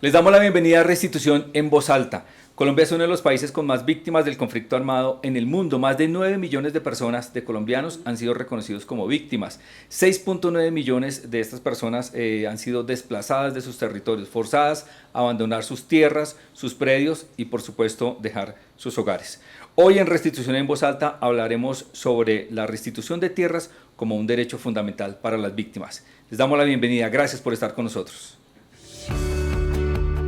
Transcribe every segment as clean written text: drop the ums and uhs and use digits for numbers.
Les damos la bienvenida a Restitución en Voz Alta. Colombia es uno de los países con más víctimas del conflicto armado en el mundo. Más de 9 millones de personas, de colombianos, han sido reconocidos como víctimas. 6.9 millones de estas personas han sido desplazadas de sus territorios, forzadas a abandonar sus tierras, sus predios y, por supuesto, dejar sus hogares. Hoy en Restitución en Voz Alta hablaremos sobre la restitución de tierras como un derecho fundamental para las víctimas. Les damos la bienvenida. Gracias por estar con nosotros.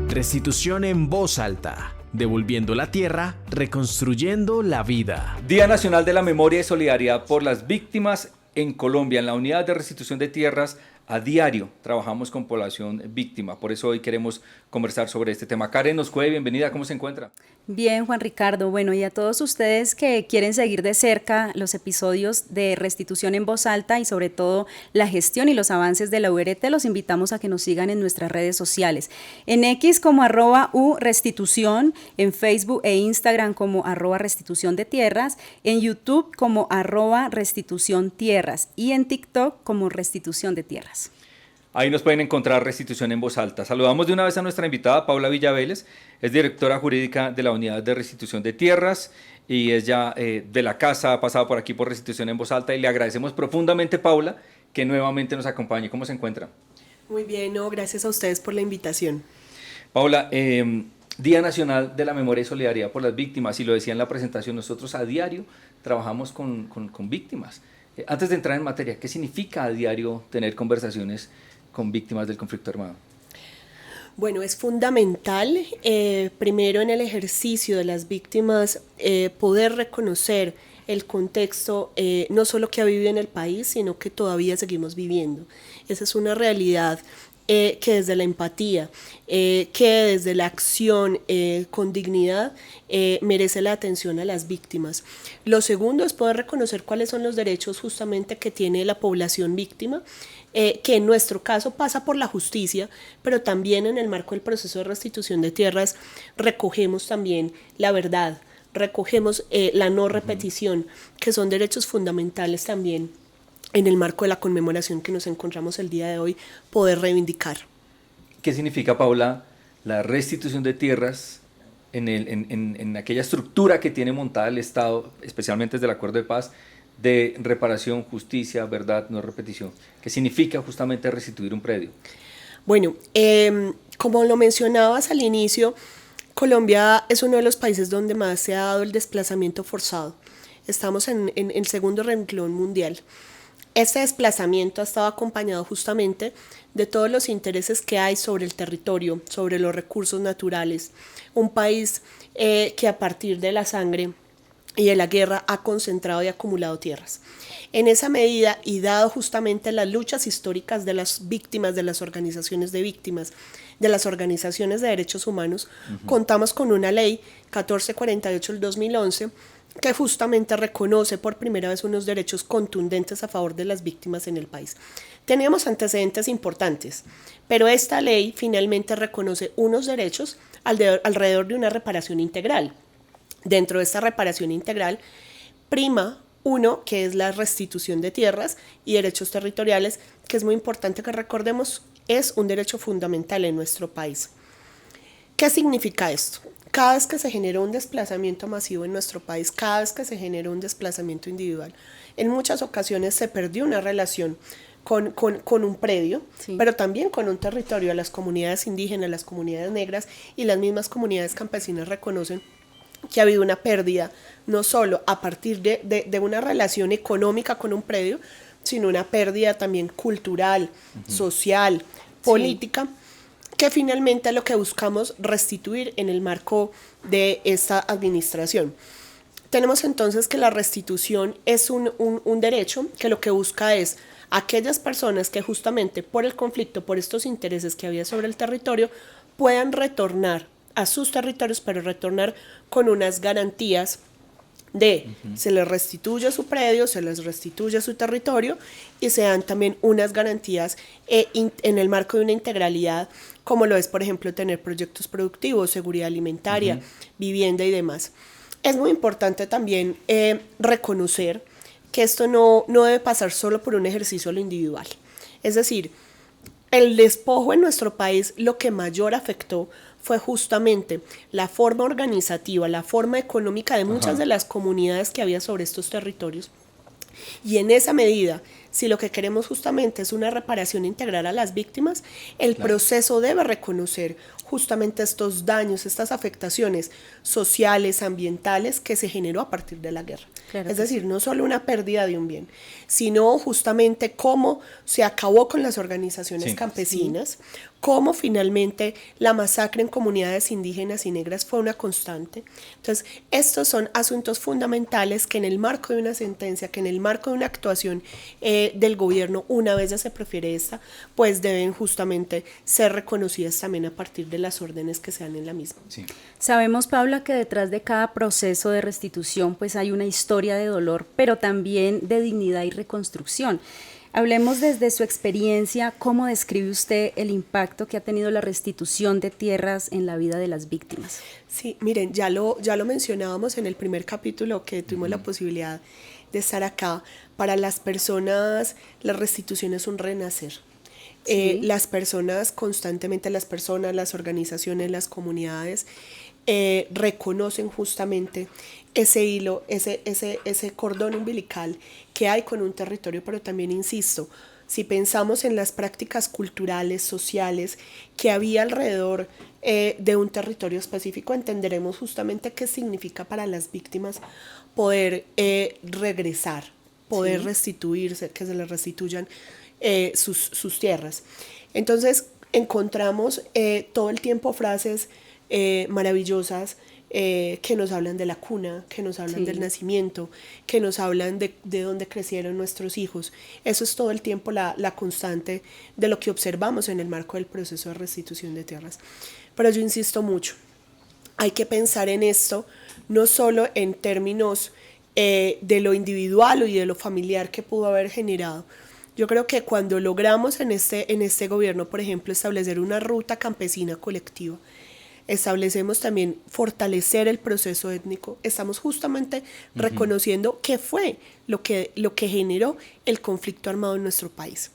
Restitución en Voz Alta. Devolviendo la tierra, reconstruyendo la vida. Día Nacional de la Memoria y Solidaridad por las Víctimas en Colombia. En la unidad de restitución de tierras, a diario trabajamos con población víctima. Por eso hoy queremos conversar sobre este tema. Karen Noscue, bienvenida. ¿Cómo se encuentra? Bien, Juan Ricardo. Bueno, y a todos ustedes que quieren seguir de cerca los episodios de Restitución en Voz Alta y sobre todo la gestión y los avances de la URT, los invitamos a que nos sigan en nuestras redes sociales. En X como @urestitución, en Facebook e Instagram como @restitución de tierras, en YouTube como @restitución tierras y en TikTok como restitución de tierras. Ahí nos pueden encontrar Restitución en Voz Alta. Saludamos de una vez a nuestra invitada, Paula Villavélez, es directora jurídica de la Unidad de Restitución de Tierras y es ya de la casa, ha pasado por aquí por Restitución en Voz Alta y le agradecemos profundamente, Paula, que nuevamente nos acompañe. ¿Cómo se encuentra? Muy bien, no, gracias a ustedes por la invitación. Paula, Día Nacional de la Memoria y Solidaridad por las Víctimas, y lo decía en la presentación, nosotros a diario trabajamos con víctimas. Antes de entrar en materia, ¿qué significa a diario tener conversaciones con víctimas del conflicto armado? Bueno, es fundamental, primero en el ejercicio de las víctimas, poder reconocer el contexto, no solo que ha vivido en el país, sino que todavía seguimos viviendo. Esa es una realidad que desde la empatía, que desde la acción con dignidad merece la atención a las víctimas. Lo segundo es poder reconocer cuáles son los derechos justamente que tiene la población víctima, que en nuestro caso pasa por la justicia, pero también en el marco del proceso de restitución de tierras recogemos también la verdad, recogemos la no repetición, que son derechos fundamentales también en el marco de la conmemoración que nos encontramos el día de hoy, poder reivindicar. ¿Qué significa, Paula, la restitución de tierras en aquella estructura que tiene montada el Estado, especialmente desde el Acuerdo de Paz, de reparación, justicia, verdad, no repetición? ¿Qué significa justamente restituir un predio? Bueno, como lo mencionabas al inicio, Colombia es uno de los países donde más se ha dado el desplazamiento forzado. Estamos en el segundo renglón mundial. Este desplazamiento ha estado acompañado justamente de todos los intereses que hay sobre el territorio, sobre los recursos naturales. Un país que a partir de la sangre y de la guerra ha concentrado y acumulado tierras. En esa medida, y dado justamente las luchas históricas de las víctimas, de las organizaciones de víctimas, de las organizaciones de derechos humanos, contamos con una ley 1448 del 2011 que justamente reconoce por primera vez unos derechos contundentes a favor de las víctimas en el país. Teníamos antecedentes importantes, pero esta ley finalmente reconoce unos derechos alrededor de una reparación integral. Dentro de esta reparación integral prima uno, que es la restitución de tierras y derechos territoriales, que es muy importante que recordemos, es un derecho fundamental en nuestro país. ¿Qué significa esto? Cada vez que se genera un desplazamiento masivo en nuestro país, cada vez que se genera un desplazamiento individual, en muchas ocasiones se perdió una relación con un predio, sí, pero también con un territorio. Las comunidades indígenas, las comunidades negras y las mismas comunidades campesinas reconocen que ha habido una pérdida, no solo a partir de una relación económica con un predio, sino una pérdida también cultural, social, política, sí, que finalmente es lo que buscamos restituir en el marco de esta administración. Tenemos entonces que la restitución es un derecho que lo que busca es aquellas personas que justamente por el conflicto, por estos intereses que había sobre el territorio, puedan retornar a sus territorios, pero retornar con unas garantías de se les restituye su predio, se les restituye su territorio y se dan también unas garantías en el marco de una integralidad, como lo es, por ejemplo, tener proyectos productivos, seguridad alimentaria, vivienda y demás. Es muy importante también reconocer que esto no debe pasar solo por un ejercicio a lo individual. Es decir, el despojo en nuestro país lo que mayor afectó fue justamente la forma organizativa, la forma económica de muchas de las comunidades que había sobre estos territorios. Y en esa medida, si lo que queremos justamente es una reparación integral a las víctimas, el proceso debe reconocer justamente estos daños, estas afectaciones sociales, ambientales que se generó a partir de la guerra. Claro, es decir, no solo una pérdida de un bien, sino justamente cómo se acabó con las organizaciones campesinas, cómo finalmente la masacre en comunidades indígenas y negras fue una constante. Entonces, estos son asuntos fundamentales que en el marco de una sentencia, que en el marco de una actuación del gobierno, una vez ya se prefiere esta, pues deben justamente ser reconocidas también a partir de las órdenes que se dan en la misma. Sí. Sabemos, Paula, que detrás de cada proceso de restitución pues hay una historia de dolor, pero también de dignidad y reconstrucción. Hablemos desde su experiencia, ¿cómo describe usted el impacto que ha tenido la restitución de tierras en la vida de las víctimas? Sí, miren, ya lo mencionábamos en el primer capítulo que tuvimos la posibilidad de estar acá. Para las personas, la restitución es un renacer. Sí. Las personas constantemente, las organizaciones, las comunidades reconocen justamente ese hilo, ese cordón umbilical que hay con un territorio, pero también insisto, si pensamos en las prácticas culturales, sociales que había alrededor de un territorio específico, entenderemos justamente qué significa para las víctimas poder regresar, poder restituirse, que se les restituyan sus tierras. Entonces encontramos todo el tiempo frases maravillosas que nos hablan de la cuna, que nos hablan del nacimiento, que nos hablan de dónde crecieron nuestros hijos. Eso es todo el tiempo la constante de lo que observamos en el marco del proceso de restitución de tierras. Pero yo insisto mucho, hay que pensar en esto no solo en términos de lo individual y de lo familiar que pudo haber generado. Yo creo que cuando logramos en este gobierno, por ejemplo, establecer una ruta campesina colectiva, establecemos también fortalecer el proceso étnico, estamos justamente reconociendo qué fue lo que generó el conflicto armado en nuestro país.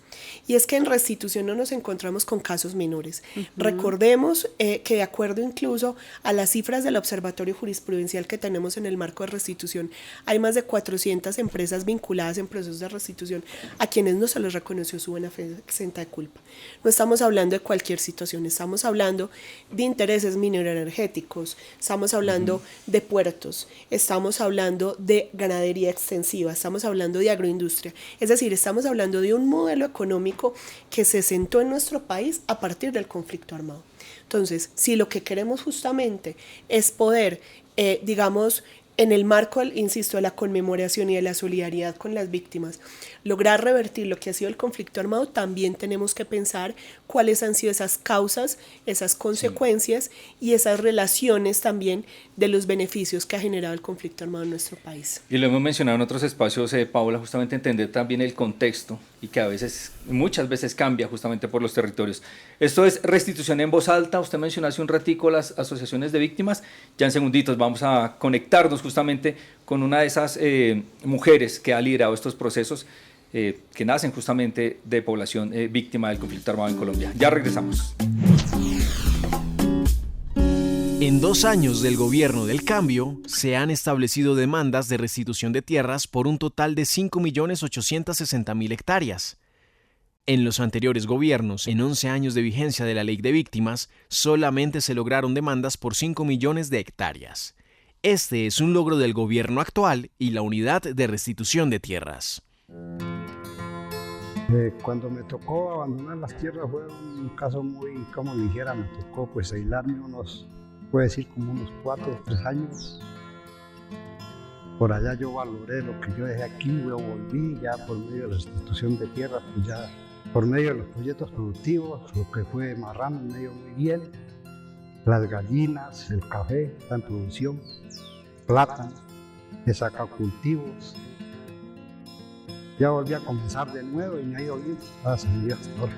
Y es que en restitución no nos encontramos con casos menores. Recordemos que de acuerdo incluso a las cifras del Observatorio Jurisprudencial que tenemos en el marco de restitución, hay más de 400 empresas vinculadas en procesos de restitución a quienes no se les reconoció su buena fe exenta de culpa. No estamos hablando de cualquier situación, estamos hablando de intereses mineroenergéticos, estamos hablando de puertos, estamos hablando de ganadería extensiva, estamos hablando de agroindustria, es decir, estamos hablando de un modelo económico que se sentó en nuestro país a partir del conflicto armado. Entonces, si lo que queremos justamente es poder, digamos, en el marco, insisto, de la conmemoración y de la solidaridad con las víctimas, lograr revertir lo que ha sido el conflicto armado, también tenemos que pensar cuáles han sido esas causas, esas consecuencias y esas relaciones también de los beneficios que ha generado el conflicto armado en nuestro país. Y lo hemos mencionado en otros espacios, Paula, justamente entender también el contexto y que muchas veces cambia justamente por los territorios. Esto es Restitución en Voz Alta. Usted mencionó hace un ratico las asociaciones de víctimas. Ya en segunditos vamos a conectarnos justamente con una de esas mujeres que ha liderado estos procesos que nacen justamente de población víctima del conflicto armado en Colombia. Ya regresamos. En 2 años del gobierno del cambio, se han establecido demandas de restitución de tierras por un total de 5.860.000 hectáreas. En los anteriores gobiernos, en 11 años de vigencia de la Ley de Víctimas, solamente se lograron demandas por 5 millones de hectáreas. Este es un logro del gobierno actual y la Unidad de Restitución de Tierras. Cuando me tocó abandonar las tierras fue un caso muy, como dijera, me tocó pues aislarme puede decir como unos 4 o 3 años. Por allá yo valoré lo que yo dejé aquí, luego volví ya por medio de la restitución de tierras, pues ya por medio de los proyectos productivos, lo que fue marrano me dio muy bien, las gallinas, el café, está en producción, plátano, he sacado cultivos. Ya volví a comenzar de nuevo y me ha ido bien, gracias a Dios hasta ahora.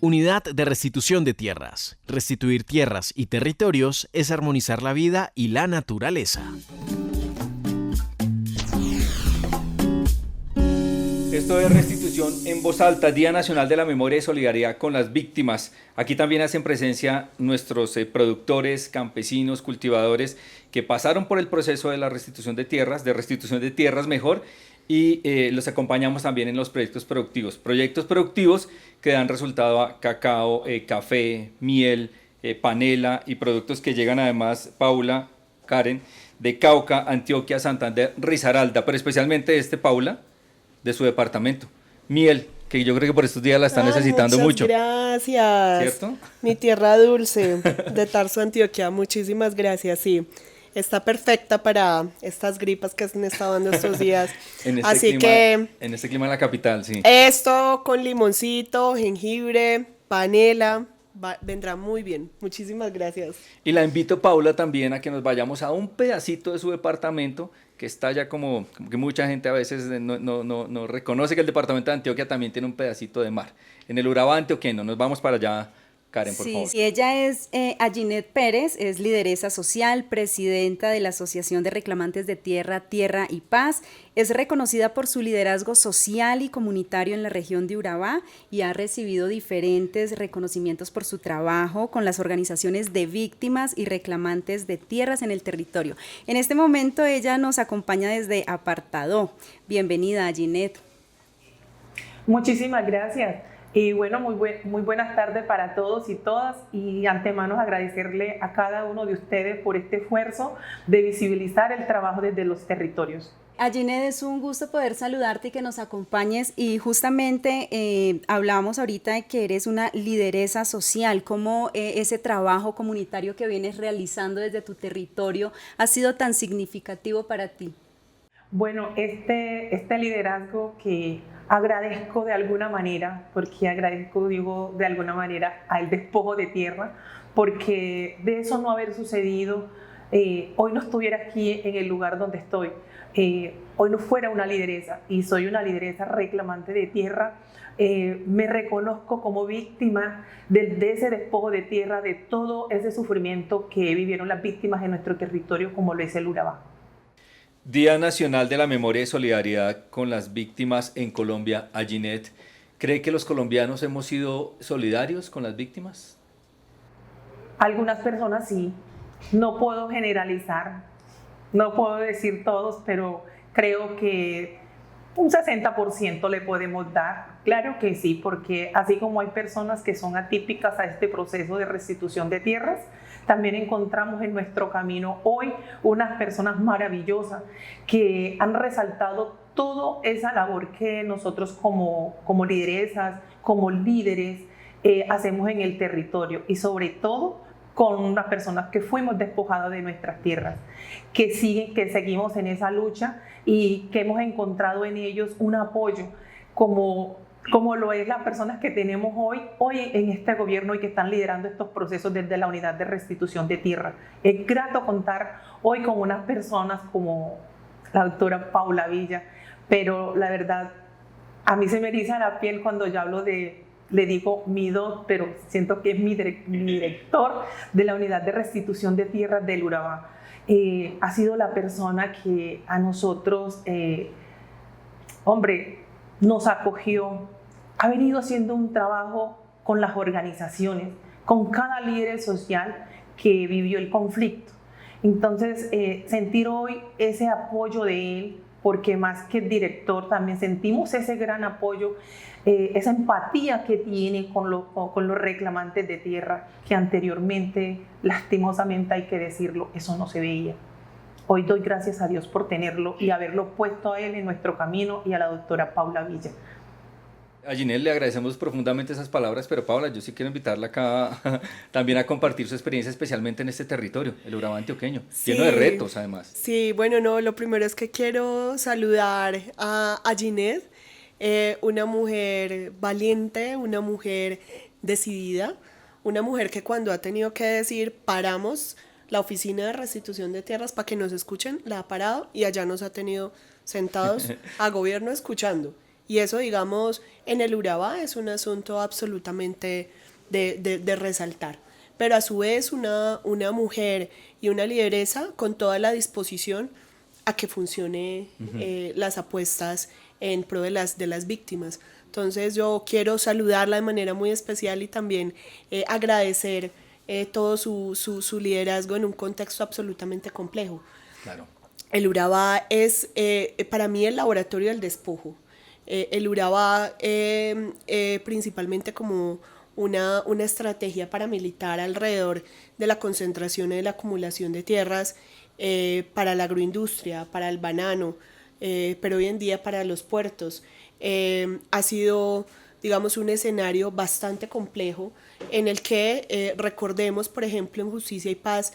Unidad de Restitución de Tierras. Restituir tierras y territorios es armonizar la vida y la naturaleza. Esto es Restitución en Voz Alta, Día Nacional de la Memoria y Solidaridad con las Víctimas. Aquí también hacen presencia nuestros productores, campesinos, cultivadores que pasaron por el proceso de la restitución de tierras mejor, y los acompañamos también en los proyectos productivos que dan resultado a cacao, café, miel, panela y productos que llegan además, Paula, Karen, de Cauca, Antioquia, Santander, Risaralda, pero especialmente Paula, de su departamento, miel, que yo creo que por estos días la están necesitando mucho. Gracias. ¿Cierto? Mi tierra dulce de Tarso, Antioquia. Muchísimas gracias, sí. Está perfecta para estas gripas que se han estado dando estos días. En este clima de la capital, sí. Esto con limoncito, jengibre, panela, vendrá muy bien. Muchísimas gracias. Y la invito, Paula, también a que nos vayamos a un pedacito de su departamento, que está ya como que mucha gente a veces no reconoce que el departamento de Antioquia también tiene un pedacito de mar. En el Urabá antioqueño. Nos vamos para allá, Karen, por favor. Sí, ella es Ayinet Pérez, es lideresa social, presidenta de la Asociación de Reclamantes de Tierra, Tierra y Paz. Es reconocida por su liderazgo social y comunitario en la región de Urabá y ha recibido diferentes reconocimientos por su trabajo con las organizaciones de víctimas y reclamantes de tierras en el territorio. En este momento ella nos acompaña desde Apartadó. Bienvenida, Ayinet. Muchísimas gracias. Y bueno, muy buenas tardes para todos y todas, y antemano agradecerle a cada uno de ustedes por este esfuerzo de visibilizar el trabajo desde los territorios. Ayinet, es un gusto poder saludarte y que nos acompañes, y justamente hablamos ahorita de que eres una lideresa social. ¿Cómo ese trabajo comunitario que vienes realizando desde tu territorio ha sido tan significativo para ti? Bueno, este liderazgo que agradezco de alguna manera, porque agradezco, digo, de alguna manera al despojo de tierra, porque de eso no haber sucedido, hoy no estuviera aquí en el lugar donde estoy, hoy no fuera una lideresa, y soy una lideresa reclamante de tierra. Me reconozco como víctima de ese despojo de tierra, de todo ese sufrimiento que vivieron las víctimas en nuestro territorio, como lo es el Urabá. Día Nacional de la Memoria y Solidaridad con las Víctimas en Colombia. Ayinet, ¿cree que los colombianos hemos sido solidarios con las víctimas? Algunas personas sí. No puedo generalizar, no puedo decir todos, pero creo que un 60% le podemos dar. Claro que sí, porque así como hay personas que son atípicas a este proceso de restitución de tierras, también encontramos en nuestro camino hoy unas personas maravillosas que han resaltado toda esa labor que nosotros como lideresas, como líderes, hacemos en el territorio, y sobre todo con unas personas que fuimos despojadas de nuestras tierras, que seguimos en esa lucha y que hemos encontrado en ellos un apoyo como lo es las personas que tenemos hoy en este gobierno y que están liderando estos procesos desde la unidad de restitución de tierra. Es grato contar hoy con unas personas como la doctora Paula Villa, pero la verdad, a mí se me eriza la piel cuando yo hablo le digo mi doc, pero siento que es mi director de la unidad de restitución de tierras del Urabá. Ha sido la persona que a nosotros, nos acogió, ha venido haciendo un trabajo con las organizaciones, con cada líder social que vivió el conflicto. Entonces, sentir hoy ese apoyo de él, porque más que director también sentimos ese gran apoyo, esa empatía que tiene con los reclamantes de tierra, que anteriormente, lastimosamente hay que decirlo, eso no se veía. Hoy doy gracias a Dios por tenerlo y haberlo puesto a él en nuestro camino, y a la doctora Paula Villa. A Ayinet le agradecemos profundamente esas palabras, pero Paula, yo sí quiero invitarla acá también a compartir su experiencia, especialmente en este territorio, el Urabá antioqueño, sí, lleno de retos además. Sí, bueno, no, lo primero es que quiero saludar a Ayinet, una mujer valiente, una mujer decidida, una mujer que cuando ha tenido que decir paramos la oficina de restitución de tierras para que nos escuchen, la ha parado y allá nos ha tenido sentados a gobierno escuchando. Y eso, digamos, en el Urabá es un asunto absolutamente de resaltar. Pero a su vez una mujer y una lideresa con toda la disposición a que funcione las apuestas en pro de las víctimas. Entonces yo quiero saludarla de manera muy especial y también agradecer todo su liderazgo en un contexto absolutamente complejo. Claro. El Urabá es para mí el laboratorio del despojo. El Urabá principalmente como una estrategia paramilitar alrededor de la concentración y de la acumulación de tierras para la agroindustria, para el banano, pero hoy en día para los puertos. Ha sido, digamos, un escenario bastante complejo en el que recordemos, por ejemplo, en Justicia y Paz,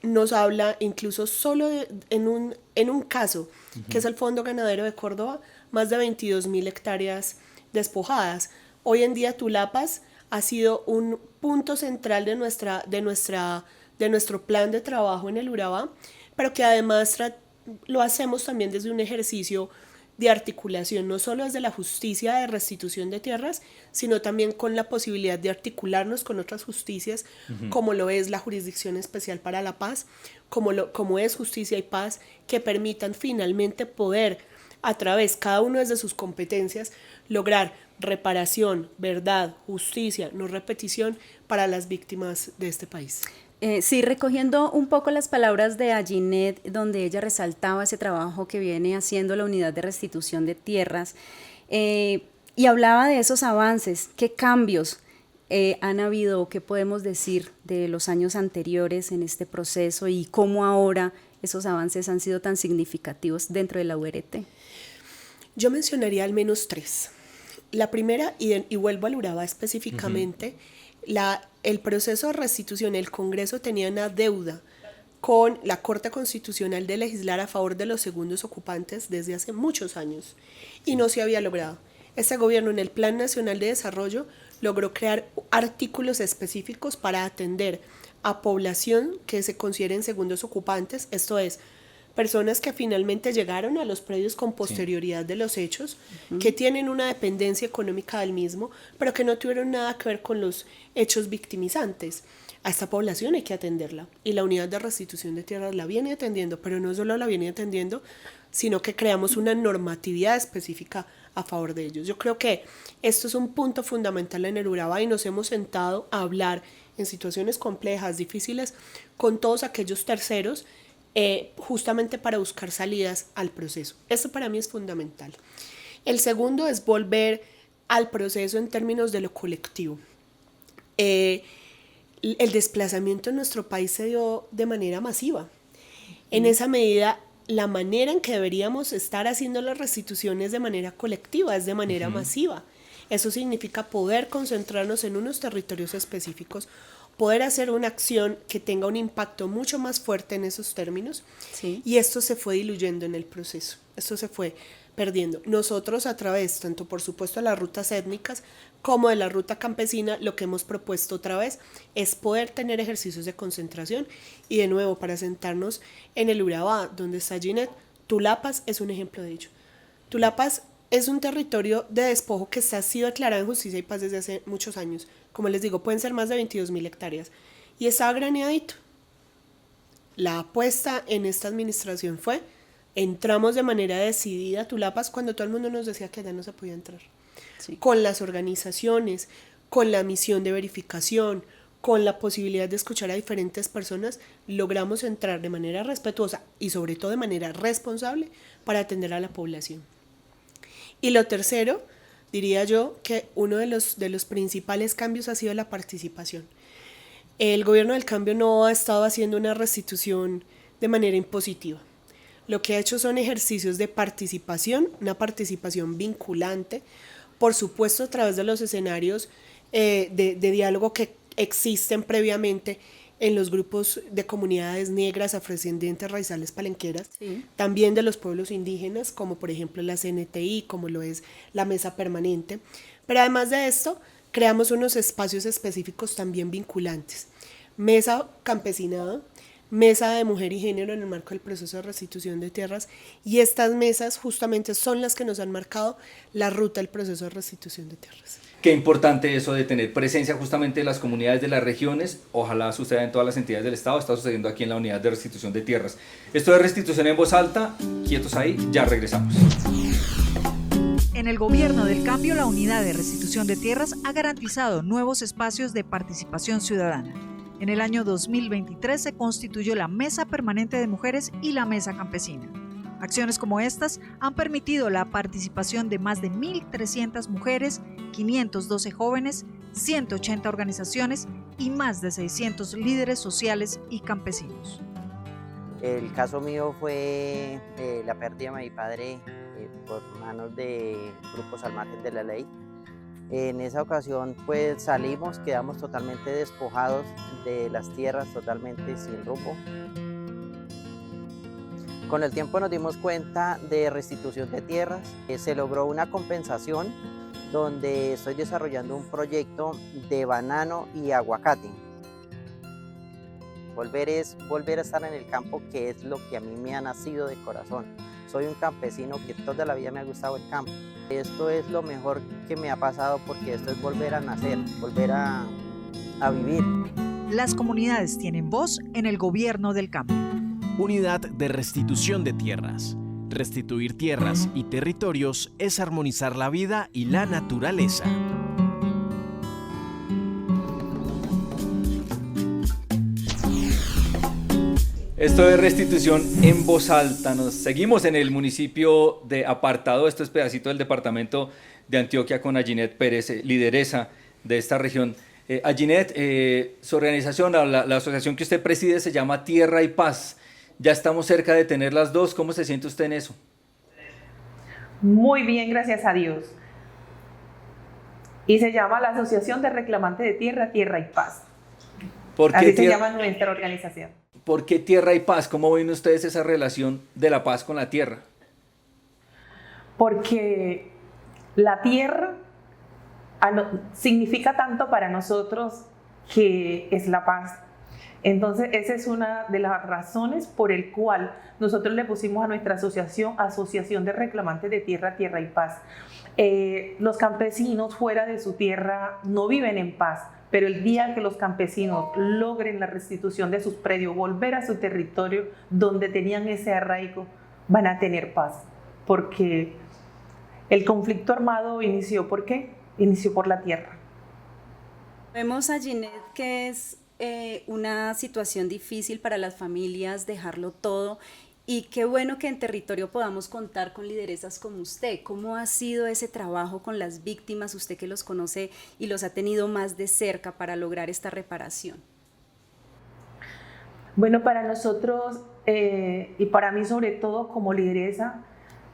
nos habla incluso solo en un caso, que es el Fondo Ganadero de Córdoba, más de 22.000 hectáreas despojadas. Hoy en día Tulapas ha sido un punto central de nuestro plan de trabajo en el Urabá, pero que además lo hacemos también desde un ejercicio de articulación, no solo desde la justicia de restitución de tierras, sino también con la posibilidad de articularnos con otras justicias, como lo es la Jurisdicción Especial para la Paz, como es Justicia y Paz, que permitan finalmente poder, a través, cada uno desde sus competencias, lograr reparación, verdad, justicia, no repetición para las víctimas de este país. Sí, recogiendo un poco las palabras de Aginet, donde ella resaltaba ese trabajo que viene haciendo la Unidad de Restitución de Tierras, y hablaba de esos avances, qué cambios han habido, qué podemos decir de los años anteriores en este proceso y cómo ahora esos avances han sido tan significativos dentro de la URT. Yo mencionaría al menos 3. La primera, y vuelvo al Urabá específicamente, el proceso de restitución, el Congreso tenía una deuda con la Corte Constitucional de legislar a favor de los segundos ocupantes desde hace muchos años y no se había logrado. Este gobierno en el Plan Nacional de Desarrollo logró crear artículos específicos para atender a población que se consideren segundos ocupantes, esto es, personas que finalmente llegaron a los predios con posterioridad de los hechos, que tienen una dependencia económica del mismo, pero que no tuvieron nada que ver con los hechos victimizantes. A esta población hay que atenderla y la Unidad de Restitución de Tierras la viene atendiendo, pero no solo la viene atendiendo, sino que creamos una normatividad específica a favor de ellos. Yo creo que esto es un punto fundamental en el Urabá y nos hemos sentado a hablar en situaciones complejas, difíciles, con todos aquellos terceros, justamente para buscar salidas al proceso. Eso para mí es fundamental. El segundo es volver al proceso en términos de lo colectivo. El desplazamiento en nuestro país se dio de manera masiva. En esa medida, la manera en que deberíamos estar haciendo las restituciones de manera colectiva es de manera masiva. Eso significa poder concentrarnos en unos territorios específicos, poder hacer una acción que tenga un impacto mucho más fuerte en esos términos, sí. Y esto se fue diluyendo en el proceso, esto se fue perdiendo. Nosotros a través, tanto por supuesto de las rutas étnicas como de la ruta campesina, lo que hemos propuesto otra vez es poder tener ejercicios de concentración y de nuevo para sentarnos en el Urabá, donde está Ginette, Tulapas es un ejemplo de ello. Tulapas es un territorio de despojo que ha sido declarado en Justicia y Paz desde hace muchos años. Como les digo, pueden ser más de 22.000 hectáreas. Y estaba graneadito. La apuesta en esta administración fue, entramos de manera decidida a Tulapas cuando todo el mundo nos decía que allá no se podía entrar. Sí. Con las organizaciones, con la misión de verificación, con la posibilidad de escuchar a diferentes personas, logramos entrar de manera respetuosa y sobre todo de manera responsable para atender a la población. Y lo tercero, diría yo que uno de los principales cambios ha sido la participación. El gobierno del cambio no ha estado haciendo una restitución de manera impositiva. Lo que ha hecho son ejercicios de participación, una participación vinculante, por supuesto a través de los escenarios de diálogo que existen previamente en los grupos de comunidades negras, afrodescendientes, raizales, palenqueras, sí. También de los pueblos indígenas, como por ejemplo la CNTI, como lo es la Mesa Permanente. Pero además de esto, creamos unos espacios específicos también vinculantes. Mesa Campesinada, Mesa de Mujer y Género en el marco del proceso de restitución de tierras, y estas mesas justamente son las que nos han marcado la ruta del proceso de restitución de tierras. Qué importante eso de tener presencia justamente de las comunidades de las regiones, ojalá suceda en todas las entidades del Estado, está sucediendo aquí en la Unidad de Restitución de Tierras. Esto es Restitución en Voz Alta, quietos ahí, ya regresamos. En el Gobierno del Cambio, la Unidad de Restitución de Tierras ha garantizado nuevos espacios de participación ciudadana. En el año 2023 se constituyó la Mesa Permanente de Mujeres y la Mesa Campesina. Acciones como estas han permitido la participación de más de 1.300 mujeres, 512 jóvenes, 180 organizaciones y más de 600 líderes sociales y campesinos. El caso mío fue la pérdida de mi padre por manos de grupos al margen de la ley. En esa ocasión pues salimos, quedamos totalmente despojados de las tierras, totalmente sin rumbo. Con el tiempo nos dimos cuenta de restitución de tierras, se logró una compensación donde estoy desarrollando un proyecto de banano y aguacate. Volver a estar en el campo, que es lo que a mí me ha nacido de corazón. Soy un campesino que toda la vida me ha gustado el campo. Esto es lo mejor que me ha pasado porque esto es volver a nacer, volver a vivir. Las comunidades tienen voz en el Gobierno del Cambio. Unidad de Restitución de Tierras. Restituir tierras y territorios es armonizar la vida y la naturaleza. Esto es Restitución en Voz Alta. Nos seguimos en el municipio de Apartado. Esto es pedacito del departamento de Antioquia con Ayinet Pérez, lideresa de esta región. Ayinet, su organización, la asociación que usted preside se llama Tierra y Paz. Ya estamos cerca de tener las dos. ¿Cómo se siente usted en eso? Muy bien, gracias a Dios. Y se llama la Asociación de Reclamantes de Tierra, Tierra y Paz. Así se llama nuestra organización. ¿Por qué Tierra y Paz? ¿Cómo ven ustedes esa relación de la paz con la tierra? Porque la tierra significa tanto para nosotros que es la paz. Entonces, esa es una de las razones por el cual nosotros le pusimos a nuestra Asociación de Reclamantes de Tierra, Tierra y Paz. Los campesinos fuera de su tierra no viven en paz, pero el día que los campesinos logren la restitución de sus predios, volver a su territorio donde tenían ese arraigo, van a tener paz. Porque el conflicto armado inició, ¿por qué? Inició por la tierra. Vemos a Ginette que es una situación difícil para las familias, dejarlo todo, y qué bueno que en territorio podamos contar con lideresas como usted. ¿Cómo ha sido ese trabajo con las víctimas, usted que los conoce y los ha tenido más de cerca para lograr esta reparación? Bueno, para nosotros y para mí sobre todo como lideresa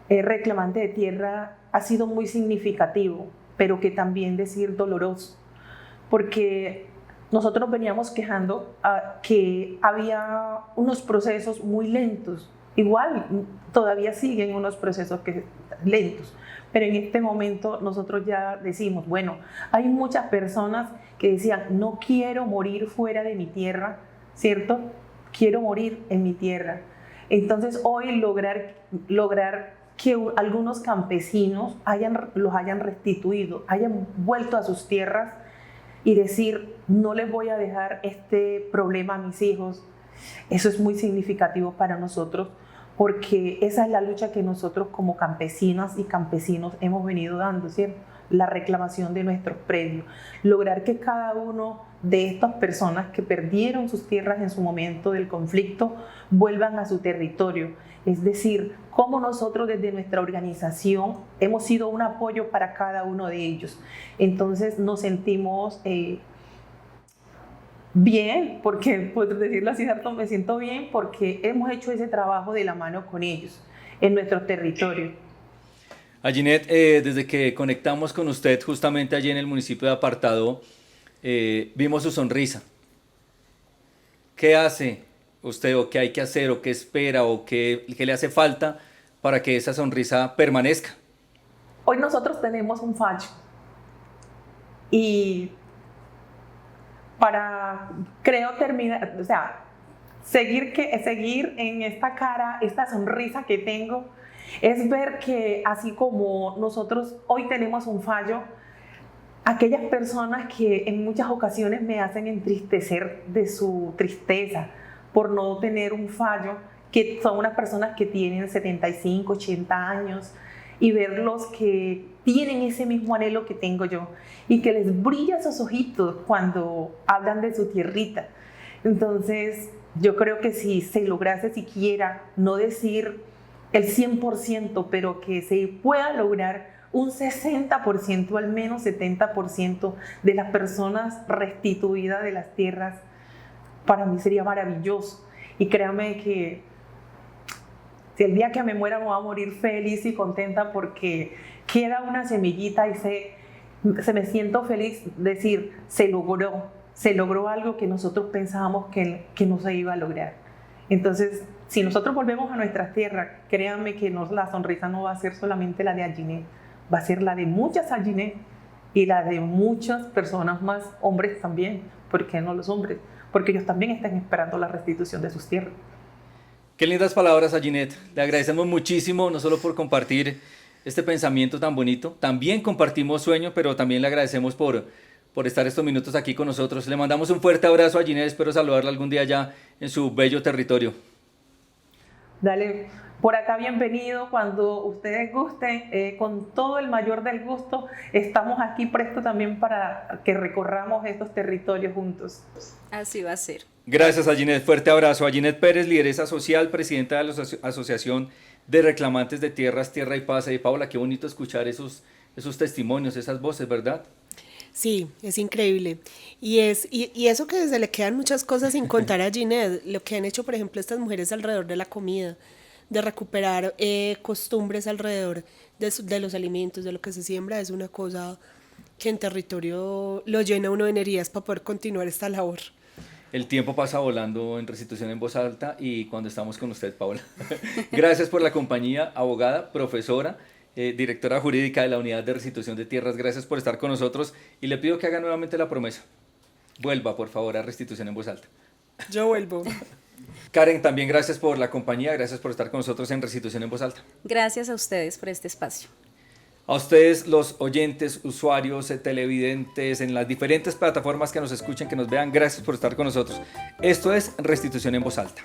reclamante de tierra ha sido muy significativo, pero que también decir doloroso, porque nosotros veníamos quejando que había unos procesos muy lentos. Igual todavía siguen unos procesos lentos, pero en este momento nosotros ya decimos, bueno, hay muchas personas que decían, no quiero morir fuera de mi tierra, ¿cierto? Quiero morir en mi tierra. Entonces hoy lograr que algunos campesinos los hayan restituido, hayan vuelto a sus tierras y decir, no les voy a dejar este problema a mis hijos, eso es muy significativo para nosotros, porque esa es la lucha que nosotros como campesinas y campesinos hemos venido dando, ¿cierto? La reclamación de nuestros predios, lograr que cada uno de estas personas que perdieron sus tierras en su momento del conflicto vuelvan a su territorio. Es decir, cómo nosotros desde nuestra organización hemos sido un apoyo para cada uno de ellos. Entonces nos sentimos bien, porque, por decirlo así, me siento bien porque hemos hecho ese trabajo de la mano con ellos en nuestro territorio. Ayinet, desde que conectamos con usted justamente allí en el municipio de Apartado, vimos su sonrisa. ¿Qué hace usted o qué hay que hacer o qué espera o qué le hace falta para que esa sonrisa permanezca? Hoy nosotros tenemos un fallo y terminar, o sea, seguir en esta cara, esta sonrisa que tengo, es ver que así como nosotros hoy tenemos un fallo, aquellas personas que en muchas ocasiones me hacen entristecer de su tristeza por no tener un fallo, que son unas personas que tienen 75, 80 años, y verlos que tienen ese mismo anhelo que tengo yo y que les brilla esos ojitos cuando hablan de su tierrita. Entonces, yo creo que si se lograse siquiera, no decir el 100%, pero que se pueda lograr un 60%, al menos 70% de las personas restituidas de las tierras, para mí sería maravilloso. Y créanme que si el día que me muera me voy a morir feliz y contenta porque queda una semillita y se me siento feliz decir, se logró algo que nosotros pensábamos que no se iba a lograr. Entonces, si nosotros volvemos a nuestra tierra, créanme que la sonrisa no va a ser solamente la de Alginet, va a ser la de muchas Alginet y la de muchas personas más, hombres también. ¿Por qué no los hombres? Porque ellos también están esperando la restitución de sus tierras. Qué lindas palabras, Alginet. Le agradecemos muchísimo, no solo por compartir este pensamiento tan bonito, también compartimos sueño, pero también le agradecemos por estar estos minutos aquí con nosotros. Le mandamos un fuerte abrazo a Alginet, espero saludarla algún día ya en su bello territorio. Dale, por acá bienvenido, cuando ustedes gusten, con todo el mayor del gusto, estamos aquí prestos también para que recorramos estos territorios juntos. Así va a ser. Gracias, Alginet, fuerte abrazo. Alginet Pérez, lideresa social, presidenta de la Asociación de Reclamantes de Tierras, Tierra y Paz. Y Paula, qué bonito escuchar esos testimonios, esas voces, ¿verdad? Sí, es increíble. Y eso que se le quedan muchas cosas sin contar a Ginette, lo que han hecho, por ejemplo, estas mujeres alrededor de la comida, de recuperar costumbres alrededor de los alimentos, de lo que se siembra, es una cosa que en territorio lo llena uno de energías para poder continuar esta labor. El tiempo pasa volando en Restitución en Voz Alta y cuando estamos con usted, Paula. Gracias por la compañía, abogada, profesora, directora jurídica de la Unidad de Restitución de Tierras. Gracias por estar con nosotros y le pido que haga nuevamente la promesa. Vuelva, por favor, a Restitución en Voz Alta. Yo vuelvo. Karen, también gracias por la compañía, gracias por estar con nosotros en Restitución en Voz Alta. Gracias a ustedes por este espacio. A ustedes, los oyentes, usuarios, televidentes, en las diferentes plataformas que nos escuchen, que nos vean, gracias por estar con nosotros. Esto es Restitución en Voz Alta.